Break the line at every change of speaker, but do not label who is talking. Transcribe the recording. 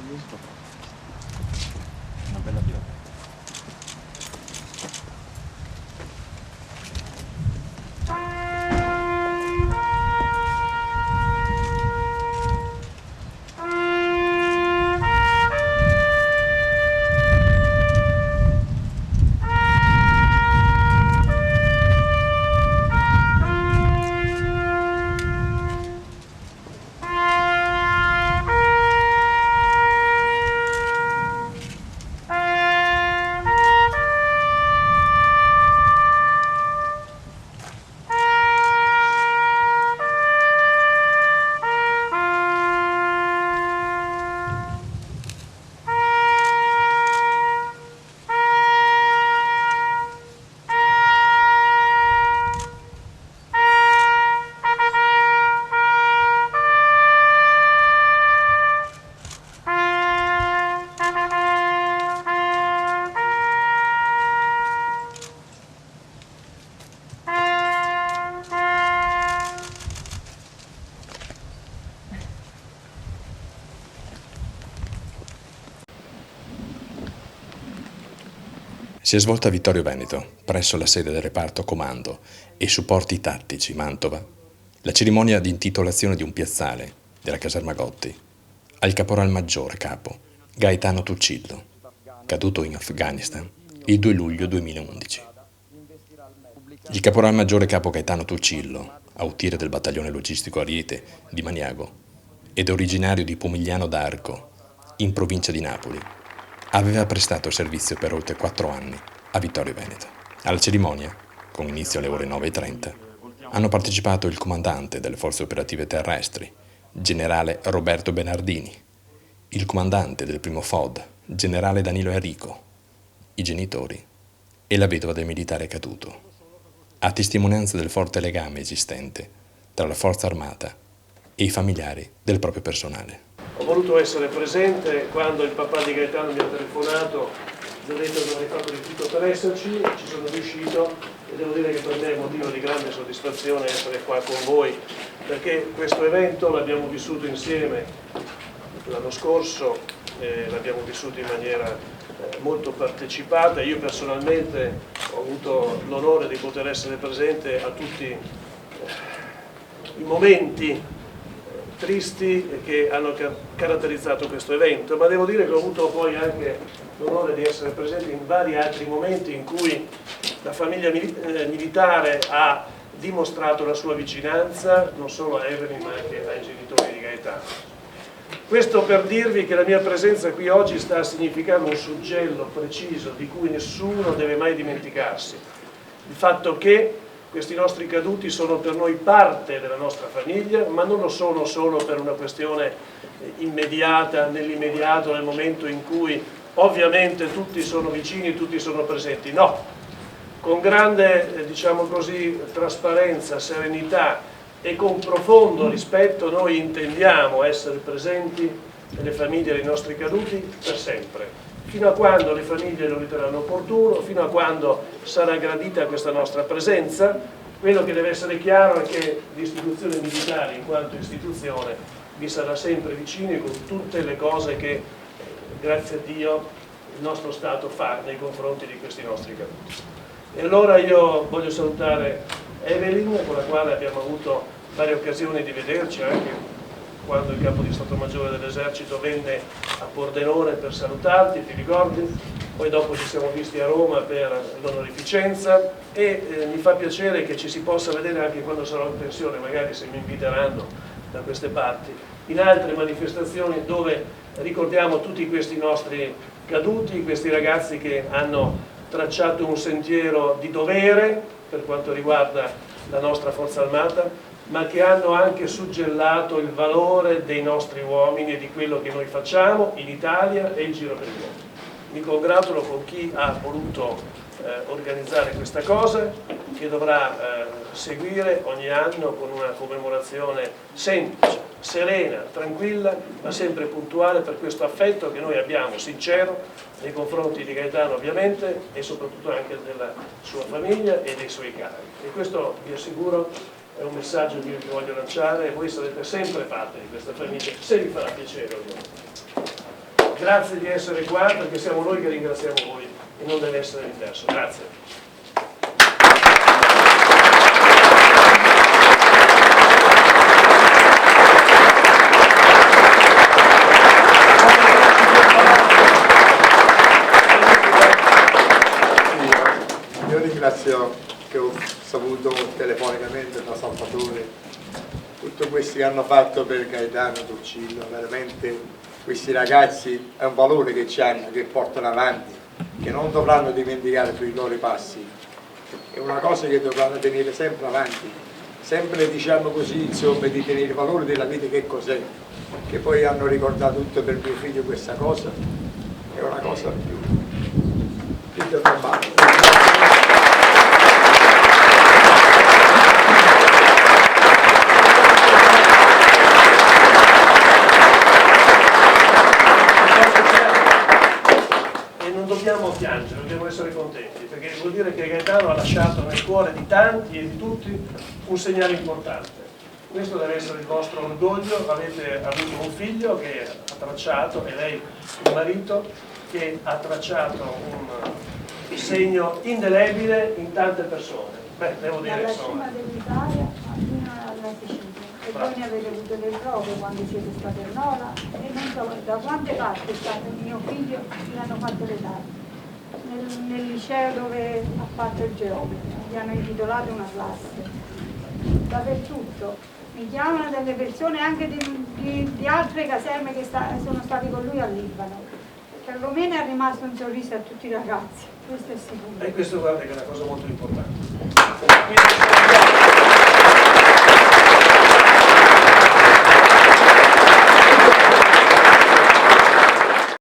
giusto. Una bella birra.
Si è svolta a Vittorio Veneto, presso la sede del reparto Comando e Supporti Tattici Mantova, la cerimonia di intitolazione di un piazzale della caserma Gotti al caporal maggiore capo Gaetano Tuccillo, caduto in Afghanistan il 2 luglio 2011. Il caporal maggiore capo Gaetano Tuccillo, autiere del battaglione logistico Ariete di Maniago ed originario di Pomigliano d'Arco, in provincia di Napoli, aveva prestato servizio per oltre 4 anni a Vittorio Veneto. Alla cerimonia, con inizio alle ore 9:30, hanno partecipato il comandante delle forze operative terrestri, generale Roberto Bernardini, il comandante del primo FOD, generale Danilo Enrico, i genitori e la vedova del militare caduto, a testimonianza del forte legame esistente tra la forza armata e i familiari del proprio personale.
Ho voluto essere presente quando il papà di Gaetano mi ha telefonato, mi ha detto che avrei fatto di tutto per esserci, ci sono riuscito e devo dire che per me è motivo di grande soddisfazione essere qua con voi, perché questo evento l'abbiamo vissuto insieme l'anno scorso, l'abbiamo vissuto in maniera molto partecipata. Io personalmente ho avuto l'onore di poter essere presente a tutti i momenti tristi che hanno caratterizzato questo evento, ma devo dire che ho avuto poi anche l'onore di essere presente in vari altri momenti in cui la famiglia militare ha dimostrato la sua vicinanza non solo a Evelyn ma anche ai genitori di Gaetano. Questo per dirvi che la mia presenza qui oggi sta a significare un suggello preciso di cui nessuno deve mai dimenticarsi, il fatto che questi nostri caduti sono per noi parte della nostra famiglia, ma non lo sono solo per una questione immediata, nell'immediato, nel momento in cui ovviamente tutti sono vicini, tutti sono presenti. No, con grande, diciamo così, trasparenza, serenità e con profondo rispetto noi intendiamo essere presenti nelle famiglie dei nostri caduti per sempre, fino a quando le famiglie lo riterranno opportuno, fino a quando sarà gradita questa nostra presenza. Quello che deve essere chiaro è che l'istituzione militare, in quanto istituzione, vi sarà sempre vicini con tutte le cose che, grazie a Dio, il nostro Stato fa nei confronti di questi nostri caduti. E allora io voglio salutare Evelyn, con la quale abbiamo avuto varie occasioni di vederci, anche quando il capo di Stato Maggiore dell'Esercito venne a Pordenone per salutarti, ti ricordi? Poi dopo ci siamo visti a Roma per l'onorificenza e mi fa piacere che ci si possa vedere anche quando sarò in pensione, magari se mi inviteranno da queste parti, in altre manifestazioni dove ricordiamo tutti questi nostri caduti, questi ragazzi che hanno tracciato un sentiero di dovere per quanto riguarda la nostra forza armata, ma che hanno anche suggellato il valore dei nostri uomini e di quello che noi facciamo in Italia e in giro per il mondo. Mi congratulo con chi ha voluto organizzare questa cosa, che dovrà seguire ogni anno con una commemorazione semplice, serena, tranquilla, ma sempre puntuale per questo affetto che noi abbiamo, sincero, nei confronti di Gaetano ovviamente e soprattutto anche della sua famiglia e dei suoi cari. E questo vi assicuro è un messaggio che io voglio lanciare e voi sarete sempre parte di questa famiglia, se vi farà piacere ovviamente. Grazie di essere qua, perché siamo noi che ringraziamo voi e non deve essere l'inverso. Grazie.
Io ringrazio, che ho saputo telefonicamente da Salvatore, tutti questi che hanno fatto per Gaetano Turcillo. Veramente questi ragazzi è un valore che hanno, che portano avanti, che non dovranno dimenticare sui loro passi, è una cosa che dovranno tenere sempre avanti, sempre, diciamo così, insomma, di tenere il valore della vita, che cos'è, che poi hanno ricordato tutto per mio figlio questa cosa, è una cosa più del normale.
Dobbiamo piangere, dobbiamo essere contenti, perché vuol dire che Gaetano ha lasciato nel cuore di tanti e di tutti un segnale importante. Questo deve essere il vostro orgoglio. Avete avuto un figlio che ha tracciato, e lei il marito, che ha tracciato un segno indelebile in tante persone. Beh, devo dire,
dalla cima dell'Italia fino alla Sicilia. E poi ne avete avuto le prove quando siete stati a Nola, e non so da quante parti è stato mio figlio, gli hanno fatto le date. Nel liceo dove ha fatto il geometra, gli hanno intitolato una classe. Dappertutto. Mi chiamano delle persone anche di altre caserme che sono stati con lui al Libano. Perlomeno è rimasto un sorriso a tutti i ragazzi, questo è sicuro.
E questo, guarda, che è una cosa molto importante. Quindi,